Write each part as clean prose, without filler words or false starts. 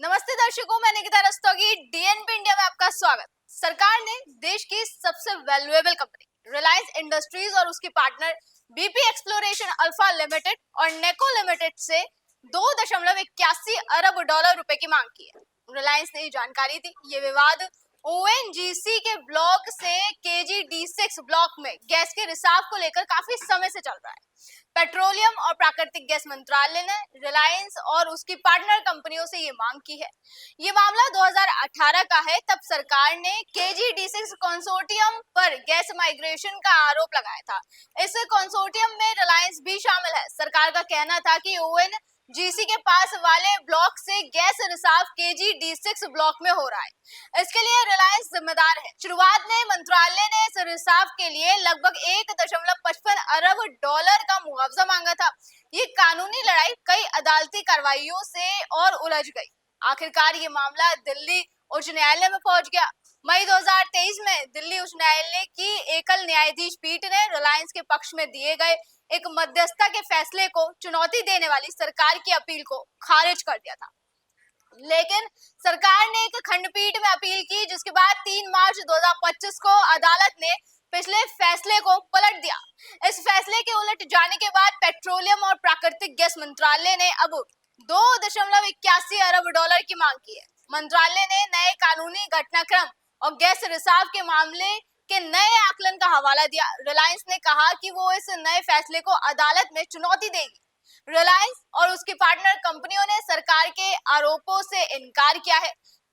नमस्ते दर्शकों, मैं निकिता रस्तोगी। डीएनपी इंडिया में आपका स्वागत। सरकार ने देश की सबसे वैल्यूएबल कंपनी रिलायंस इंडस्ट्रीज और उसकी partner BP exploration alpha limited और नेको लिमिटेड से 2.81 अरब डॉलर रुपए की मांग की है। रिलायंस ने जानकारी दी। ये विवाद ओएनजीसी के ब्लॉक से केजी-D6 ब्लॉक में गैस के रिसाव को लेकर काफी समय से चल रहा है। पेट्रोलियम और प्राकृतिक गैस मंत्रालय ने रिलायंस और उसकी पार्टनर कंपनियों से ये मांग की है। ये मामला 2018 का है। तब सरकार ने केजी-D6 कंसोर्टियम पर गैस माइग्रेशन का आरोप लगाया था। इस कंसोर्टियम में रिलायंस भी शामिल है। सरकार का कहना था कि ओएनजीसी के पास वाले ब्लॉक से गैस रिसाव केजी-D6 ब्लॉक में हो रहा है। इसके लिए रिलायंस जिम्मेदार है। शुरुआत में मंत्रालय ने इस रिसाव के लिए लगभग 1.55 अरब डॉलर का मुआवजा मांगा था। ये कानूनी लड़ाई कई अदालती कार्रवाइयों से और उलझ गई। आखिरकार ये मामला दिल्ली उच्च न्यायालय में पहुंच गया। मई 2023 में दिल्ली उच्च न्यायालय की एकल न्यायाधीश पीठ ने रिलायंस के पक्ष में दिए गए एक मध्यस्थता के फैसले को चुनौती देने वाली सरकार की अपील को खारिज कर दिया था। लेकिन सरकार ने एक खंडपीठ में अपील की, जिसके बाद 3 मार्च 2025 को अदालत ने पिछले फैसले को पलट दिया। इस फैसले के उलट जाने के बाद पेट्रोलियम और प्राकृतिक गैस मंत्रालय ने अब 2.81 अरब डॉलर की मांग की है। मंत्रालय ने नए कानूनी घटनाक्रम और गैस रिसाव के मामले के नए आकलन का हवाला दिया। रिलायंस ने कहा कि वो इस नए फैसले को अदालत में चुनौती देगी। रिलायंस और उसकी पार्टनर कंपनियों ने सरकार के आरोपों से इनकार किया है।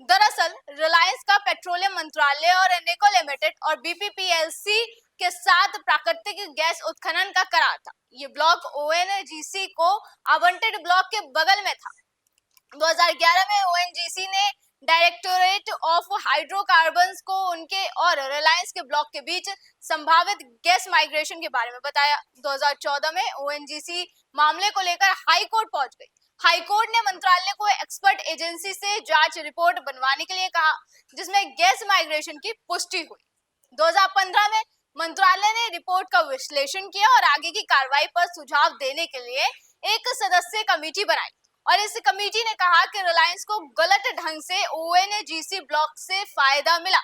दरअसल रिलायंस का पेट्रोलियम मंत्रालय और नेको लिमिटेड और बीपीपीएलसी के साथ प्राकृतिक गैस उत्खनन का करार था। ये ब्लॉक ओएनजीसी को आवंटित ब्लॉक के बगल में था। 2011 में ओएनजीसी ने डायरेक्टोरेट ऑफ हाइड्रोकार्बन्स को उनके और रिलायंस के ब्लॉक के बीच संभावित गैस माइग्रेशन के बारे में बताया। 2014 में ओएनजीसी मामले को लेकर हाई कोर्ट पहुंच गई। हाई कोर्ट ने मंत्रालय को एक्सपर्ट एजेंसी से जांच रिपोर्ट बनवाने के लिए कहा, जिसमें गैस माइग्रेशन की पुष्टि हुई। 2015 में मंत्रालय ने रिपोर्ट का विश्लेषण किया और आगे की कार्रवाई पर सुझाव देने के लिए एक सदस्यीय कमेटी बनाई और इस कमेटी ने कहा कि रिलायंस को गलत ढंग से ओएनजीसी ब्लॉक से फायदा मिला।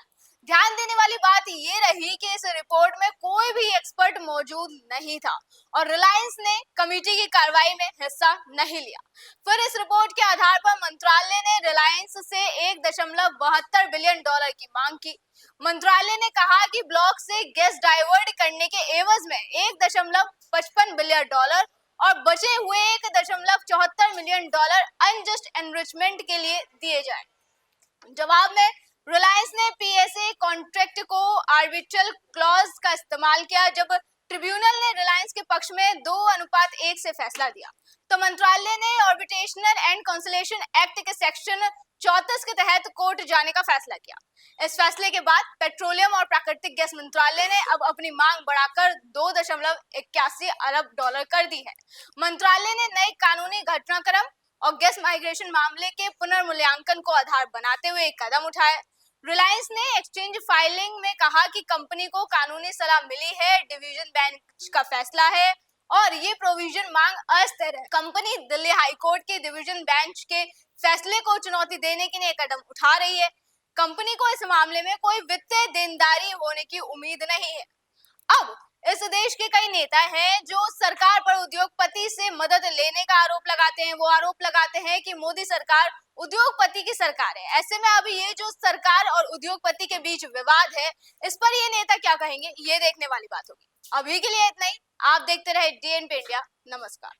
ध्यान देने वाली बात ये रही कि इस रिपोर्ट में कोई भी एक्सपर्ट मौजूद नहीं था और रिलायंस ने कमेटी की कार्रवाई में हिस्सा नहीं लिया। फिर इस रिपोर्ट के आधार पर मंत्रालय ने रिलायंस से 1.72 बिलियन डॉलर की मांग की। मंत्रालय ने कहा कि ब्लॉक से गैस डाइवर्ट करने के एवज में 1.55 बिलियन डॉलर और बचे हुए 1.74 मिलियन डॉलर अनजस्ट एनरिचमेंट के लिए दिए जाए। जवाब में रिलायंस ने पीएसए कॉन्ट्रैक्ट को आर्बिट्रल क्लॉज का इस्तेमाल किया। जब ट्रिब्यूनल ने रिलायंस के पक्ष में 2:1 से फैसला दिया तो मंत्रालय ने आर्बिट्रेशनल एंड कंसोलिडेशन एक्ट के सेक्शन 34 के तहत कोर्ट जाने का फैसला किया। इस फैसले के बाद पेट्रोलियम और प्राकृतिक गैस मंत्रालय ने अब अपनी मांग बढ़ाकर 2.81 अरब डॉलर कर दी है। मंत्रालय ने नए कानूनी घटनाक्रम और गैस माइग्रेशन मामले के पुनर्मूल्यांकन को आधार बनाते हुए एक कदम उठाया। रिलायंस ने एक्सचेंज फाइलिंग में कहा कि कंपनी को कानूनी सलाह मिली है, डिवीजन बेंच का फैसला है और ये प्रोविजन मांग अस्थिर है। कंपनी दिल्ली हाई कोर्ट के डिवीजन बेंच के फैसले को चुनौती देने के लिए कदम उठा रही है। कंपनी को इस मामले में कोई वित्तीय देनदारी होने की उम्मीद नहीं है। अब इस देश के कई नेता हैं जो सरकार पर उद्योगपति से मदद लेने का आरोप लगाते हैं। वो आरोप लगाते हैं कि मोदी सरकार उद्योगपति की सरकार है। ऐसे में अभी ये जो सरकार और उद्योगपति के बीच विवाद है, इस पर ये नेता क्या कहेंगे, ये देखने वाली बात होगी। अभी के लिए इतना ही। आप देखते रहे डीएनपी इंडिया। नमस्कार।